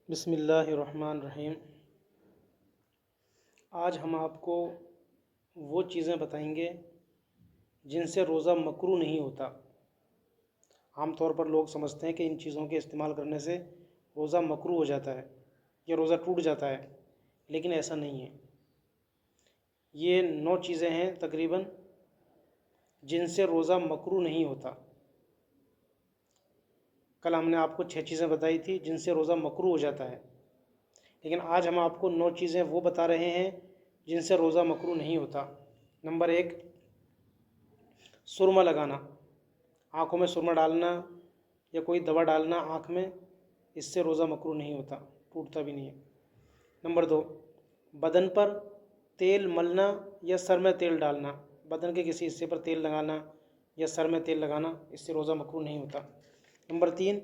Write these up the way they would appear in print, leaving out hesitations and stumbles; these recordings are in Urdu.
بسم اللہ الرحمن الرحیم۔ آج ہم آپ کو وہ چیزیں بتائیں گے جن سے روزہ مکروہ نہیں ہوتا۔ عام طور پر لوگ سمجھتے ہیں کہ ان چیزوں کے استعمال کرنے سے روزہ مکروہ ہو جاتا ہے یا روزہ ٹوٹ جاتا ہے، لیکن ایسا نہیں ہے۔ یہ 9 چیزیں ہیں تقریباً جن سے روزہ مکروہ نہیں ہوتا۔ کل ہم نے آپ کو 6 چیزیں بتائی تھی جن سے روزہ مکروہ ہو جاتا ہے، لیکن آج ہم آپ کو 9 چیزیں وہ بتا رہے ہیں جن سے روزہ مکروہ نہیں ہوتا۔ نمبر 1، سرما لگانا، آنکھوں میں سرما ڈالنا یا کوئی دوا ڈالنا آنکھ میں، اس سے روزہ مکروہ نہیں ہوتا، ٹوٹتا بھی نہیں ہے۔ نمبر 2، بدن پر تیل ملنا یا سر میں تیل ڈالنا، بدن کے کسی حصے پر تیل لگانا یا سر میں تیل لگانا، اس سے روزہ مکروہ نہیں ہوتا۔ نمبر 3،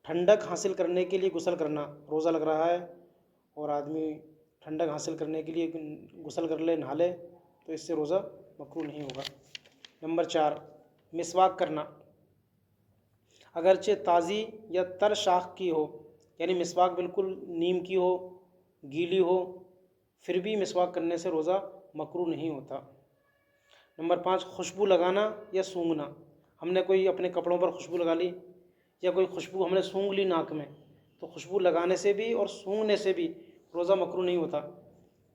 ٹھنڈک حاصل کرنے کے لیے غسل کرنا، روزہ لگ رہا ہے اور آدمی ٹھنڈک حاصل کرنے کے لیے غسل کر لے، نہا لے، تو اس سے روزہ مکروہ نہیں ہوگا۔ نمبر 4، مسواک کرنا، اگرچہ تازی یا تر شاخ کی ہو، یعنی مسواک بالکل نیم کی ہو، گیلی ہو، پھر بھی مسواک کرنے سے روزہ مکروہ نہیں ہوتا۔ نمبر 5، خوشبو لگانا یا سونگھنا، ہم نے کوئی اپنے کپڑوں پر خوشبو لگا لی یا کوئی خوشبو ہم نے سونگھ لی ناک میں، تو خوشبو لگانے سے بھی اور سونگھنے سے بھی روزہ مکروہ نہیں ہوتا۔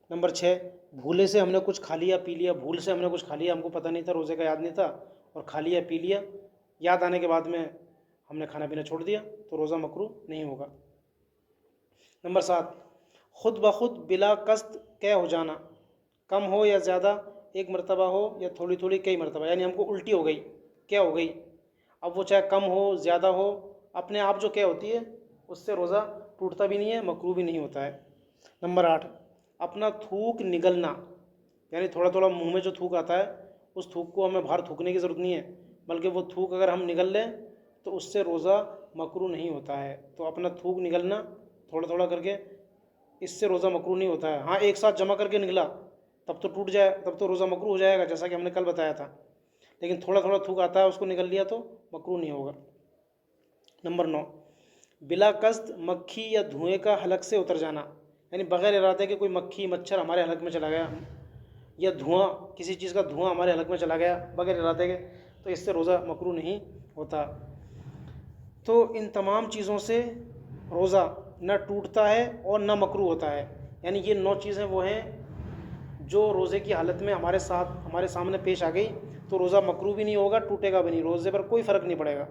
نمبر 6، بھولے سے ہم نے کچھ کھا لیا پی لیا، بھول سے ہم نے کچھ کھا لیا، ہم کو پتہ نہیں تھا، روزے کا یاد نہیں تھا، اور کھا لیا پی لیا، یاد آنے کے بعد میں ہم نے کھانا پینا چھوڑ دیا، تو روزہ مکروہ نہیں ہوگا۔ نمبر 7، خود بخود بلا قصد قے ہو جانا، کم ہو یا زیادہ، ایک مرتبہ ہو یا تھوڑی تھوڑی کئی مرتبہ، یعنی ہم کو الٹی ہو گئی، قے ہو گئی، اب وہ چاہے کم ہو زیادہ ہو، اپنے آپ جو قے ہوتی ہے اس سے روزہ ٹوٹتا بھی نہیں ہے، مکروہ بھی نہیں ہوتا ہے۔ نمبر 8، اپنا تھوک نگلنا، یعنی تھوڑا تھوڑا منہ میں جو تھوک آتا ہے اس تھوک کو ہمیں باہر تھوکنے کی ضرورت نہیں ہے، بلکہ وہ تھوک اگر ہم نگل لیں تو اس سے روزہ مکروہ نہیں ہوتا ہے۔ تو اپنا تھوک نگلنا تھوڑا تھوڑا کر کے، اس سے روزہ مکروہ نہیں ہوتا ہے۔ ہاں، ایک ساتھ جمع کر کے نگلا تب تو ٹوٹ جائے، تب تو روزہ مکروہ ہو جائے گا، جیسا کہ ہم نے کل بتایا تھا، لیکن تھوڑا تھوڑا تھوک آتا ہے اس کو نگل لیا تو مکروہ نہیں ہوگا۔ نمبر 9، بلا قصد مکھی یا دھوئیں کا حلق سے اتر جانا، یعنی بغیر ارادے کے کوئی مکھی مچھر ہمارے حلق میں چلا گیا، یا دھواں، کسی چیز کا دھواں ہمارے حلق میں چلا گیا بغیر ارادے کے، تو اس سے روزہ مکروہ نہیں ہوتا۔ تو ان تمام چیزوں سے روزہ نہ ٹوٹتا ہے اور نہ مکروہ ہوتا ہے، یعنی یہ 9 چیزیں وہ ہیں جو روزے کی حالت میں ہمارے سامنے پیش آ گئی تو روزہ مکروہ بھی نہیں ہوگا، ٹوٹے گا بھی نہیں، روزے پر کوئی فرق نہیں پڑے گا۔